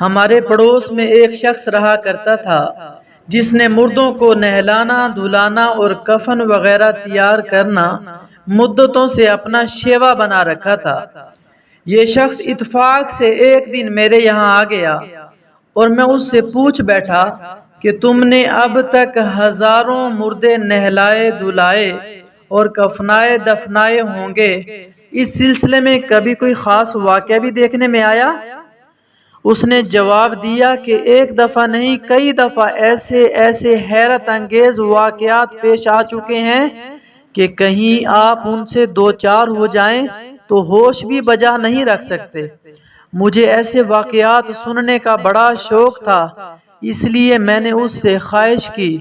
ہمارے پڑوس میں ایک شخص رہا کرتا تھا جس نے مردوں کو نہلانا دھلانا اور کفن وغیرہ تیار کرنا مدتوں سے اپنا شیوا بنا رکھا تھا۔ یہ شخص اتفاق سے ایک دن میرے یہاں آ گیا اور میں اس سے پوچھ بیٹھا کہ تم نے اب تک ہزاروں مردے نہلائے دھلائے اور کفنائے دفنائے ہوں گے، اس سلسلے میں کبھی کوئی خاص واقعہ بھی دیکھنے میں آیا؟ اس نے جواب دیا کہ ایک دفعہ نہیں کئی دفعہ ایسے حیرت انگیز واقعات پیش آ چکے ہیں کہ کہیں آپ ان سے دو چار ہو جائیں تو ہوش بھی بجا نہیں رکھ سکتے۔ مجھے ایسے واقعات سننے کا بڑا شوق تھا، اس لیے میں نے اس سے خواہش کی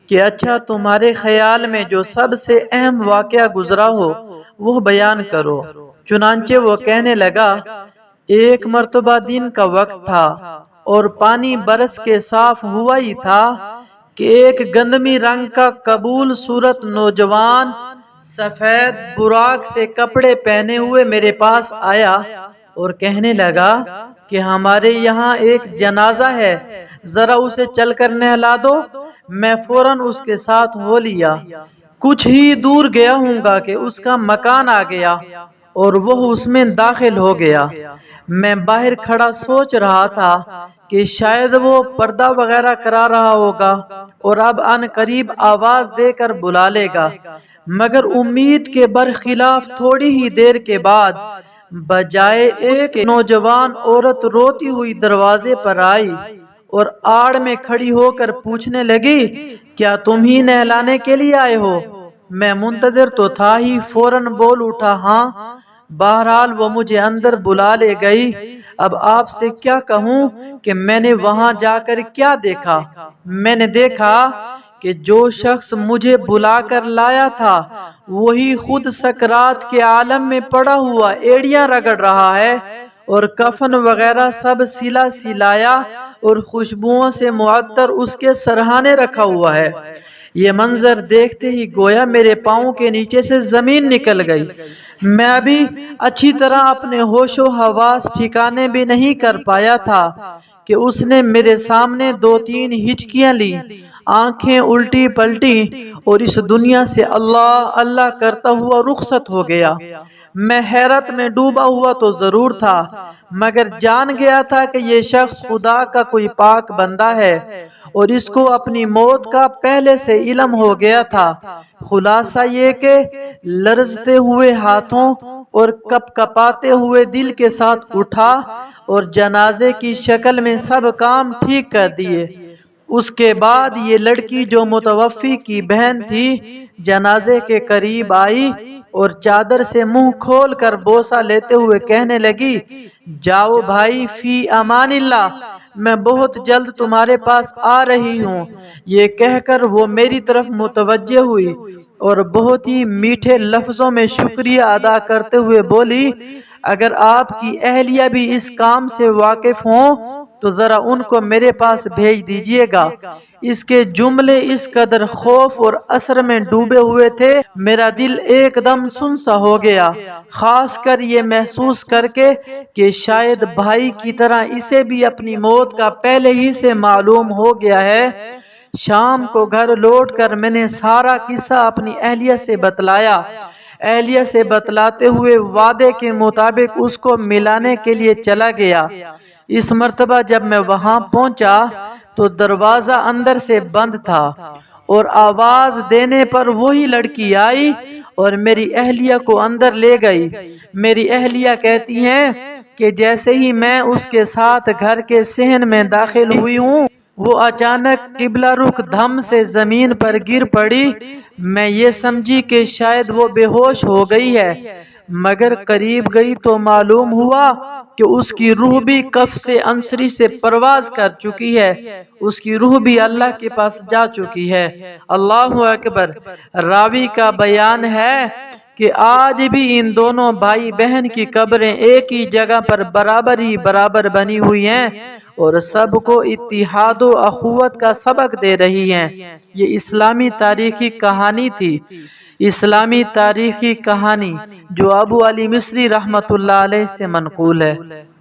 کہ اچھا تمہارے خیال میں جو سب سے اہم واقعہ گزرا ہو وہ بیان کرو۔ چنانچہ وہ کہنے لگا، ایک مرتبہ دن کا وقت تھا اور پانی برس کے صاف ہوا ہی تھا کہ ایک گندمی رنگ کا قبول صورت نوجوان سفید براق سے کپڑے پہنے ہوئے میرے پاس آیا اور کہنے لگا کہ ہمارے یہاں ایک جنازہ ہے، ذرا اسے چل کر نہلا دو۔ میں فوراً اس کے ساتھ ہو لیا۔ کچھ ہی دور گیا ہوں گا کہ اس کا مکان آ گیا اور وہ اس میں داخل ہو گیا۔ میں باہر کھڑا سوچ رہا تھا کہ شاید وہ پردہ وغیرہ کرا رہا ہوگا اور اب ان قریب آواز دے کر بلا لے گا، مگر امید کے برخلاف تھوڑی ہی دیر کے بعد بجائے ایک نوجوان عورت روتی ہوئی دروازے پر آئی اور آڑ میں کھڑی ہو کر پوچھنے لگی، کیا تم ہی نہلانے کے لیے آئے ہو؟ میں منتظر تو تھا ہی، فوراً بول اٹھا، ہاں۔ بہرحال وہ مجھے اندر بلا لے گئی۔ اب آپ سے کیا کہوں کہ میں نے وہاں جا کر کیا دیکھا؟ میں نے دیکھا کہ جو شخص مجھے بلا کر لایا تھا وہی خود سکرات کے عالم میں پڑا ہوا ایڑیاں رگڑ رہا ہے اور کفن وغیرہ سب سلا سلایا اور خوشبوؤں سے معطر اس کے سرہانے رکھا ہوا ہے۔ یہ منظر دیکھتے ہی گویا میرے پاؤں کے نیچے سے زمین نکل گئی۔ میں ابھی اچھی طرح اپنے ہوش و حواس ٹھکانے بھی نہیں کر پایا تھا کہ اس نے میرے سامنے دو تین ہچکیاں لی، آنکھیں الٹی پلٹی اور اس دنیا سے اللہ اللہ کرتا ہوا رخصت ہو گیا۔ میں حیرت میں ڈوبا ہوا تو ضرور تھا، مگر جان گیا تھا کہ یہ شخص خدا کا کوئی پاک بندہ ہے اور اس کو اپنی موت کا پہلے سے علم ہو گیا تھا۔ خلاصہ یہ کہ لرزتے ہوئے ہاتھوں اور کپ کپاتے ہوئے دل کے ساتھ اٹھا اور جنازے کی شکل میں سب کام ٹھیک کر دیے۔ اس کے بعد یہ لڑکی جو متوفی کی بہن تھی جنازے کے قریب آئی اور چادر سے منہ کھول کر بوسہ لیتے ہوئے کہنے لگی، جاؤ بھائی فی امان اللہ، میں بہت جلد تمہارے پاس آ رہی ہوں۔ یہ کہہ کر وہ میری طرف متوجہ ہوئی اور بہت ہی میٹھے لفظوں میں شکریہ ادا کرتے ہوئے بولی، اگر آپ کی اہلیہ بھی اس کام سے واقف ہوں تو ذرا ان کو میرے پاس بھیج دیجیے گا۔ اس کے جملے اس قدر خوف اور اثر میں ڈوبے ہوئے تھے، میرا دل ایک دم سن سا ہو گیا، خاص کر یہ محسوس کر کے کہ شاید بھائی کی طرح اسے بھی اپنی موت کا پہلے ہی سے معلوم ہو گیا ہے۔ شام کو گھر لوٹ کر میں نے سارا قصہ اپنی اہلیہ سے بتلایا۔ اہلیہ سے بتلاتے ہوئے وعدے کے مطابق اس کو ملانے کے لیے چلا گیا۔ اس مرتبہ جب میں وہاں پہنچا تو دروازہ اندر سے بند تھا اور آواز دینے پر وہی لڑکی آئی اور میری اہلیہ کو اندر لے گئی۔ میری اہلیہ کہتی ہیں کہ جیسے ہی میں اس کے ساتھ گھر کے صحن میں داخل ہوئی ہوں وہ اچانک قبلہ رخ دھم سے زمین پر گر پڑی۔ میں یہ سمجھی کہ شاید وہ بے ہوش ہو گئی ہے، مگر قریب گئی تو معلوم ہوا کہ اس کی روح بھی کف سے انصری سے پرواز کر چکی ہے، اس کی روح بھی اللہ کے پاس جا چکی ہے۔ اللہ اکبر۔ راوی کا بیان ہے کہ آج بھی ان دونوں بھائی بہن کی قبریں ایک ہی جگہ پر برابر بنی ہوئی ہیں اور سب کو اتحاد و اخوت کا سبق دے رہی ہیں۔ یہ اسلامی تاریخی کہانی تھی، اسلامی تاریخی کہانی جو ابو علی مصری رحمۃ اللہ علیہ سے منقول ہے۔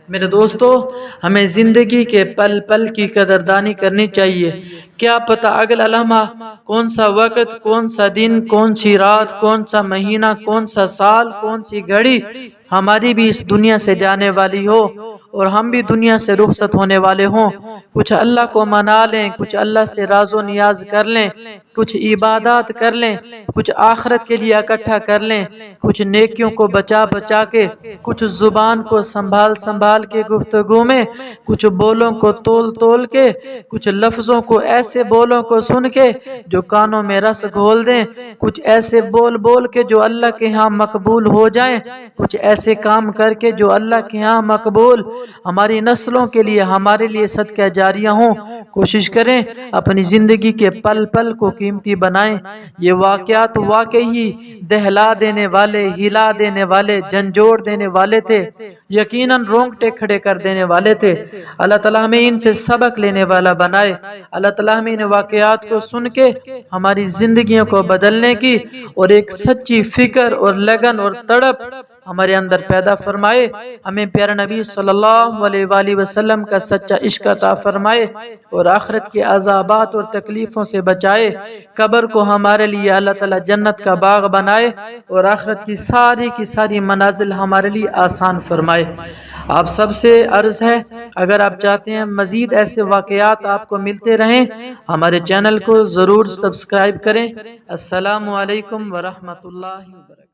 میرے دوستو، ہمیں زندگی کے پل پل کی قدردانی کرنی چاہیے۔ کیا پتہ اگلا لمحہ، کون سا وقت، کون سا دن، کون سی رات، کون سا مہینہ، کون سا سال، کون سی گھڑی ہماری بھی اس دنیا سے جانے والی ہو اور ہم بھی دنیا سے رخصت ہونے والے ہوں۔ کچھ اللہ کو منا لیں، کچھ اللہ سے راز و نیاز کر لیں، کچھ عبادات کر لیں، کچھ آخرت کے لیے اکٹھا کر لیں، کچھ نیکیوں کو بچا بچا کے، کچھ زبان کو سنبھال سنبھال کے گفتگو میں، کچھ بولوں کو تول تول کے، کچھ لفظوں کو ایسے بولوں کو سن کے جو کانوں میں رس گھول دیں، کچھ ایسے بول بول کے جو اللہ کے ہاں مقبول ہو جائیں، کچھ ایسے کام کر کے جو اللہ کے ہاں مقبول، ہماری نسلوں کے لیے، ہمارے لیے صدقہ جاریہ ہوں۔ کوشش کریں اپنی زندگی کے پل پل کو قیمتی بنائیں۔ یہ واقعات واقعی دہلا دینے والے، ہلا دینے والے، جھنجھوڑ دینے والے تھے، یقیناً رونگٹے کھڑے کر دینے والے تھے۔ اللہ تعالیٰ ہمیں ان سے سبق لینے والا بنائے۔ اللہ تعالیٰ ہمیں ان واقعات کو سن کے ہماری زندگیوں کو بدلنے کی اور ایک سچی فکر اور لگن اور تڑپ ہمارے اندر پیدا فرمائے۔ ہمیں پیارے نبی صلی اللہ علیہ وآلہ وسلم کا سچا عشق عطا فرمائے اور آخرت کے عذابات اور تکلیفوں سے بچائے۔ قبر کو ہمارے لیے اللہ تعالیٰ جنت کا باغ بنائے اور آخرت کی ساری منازل ہمارے لیے آسان فرمائے۔ آپ سب سے عرض ہے، اگر آپ چاہتے ہیں مزید ایسے واقعات آپ کو ملتے رہیں، ہمارے چینل کو ضرور سبسکرائب کریں۔ السلام علیکم ورحمۃ اللہ وبرکاتہ۔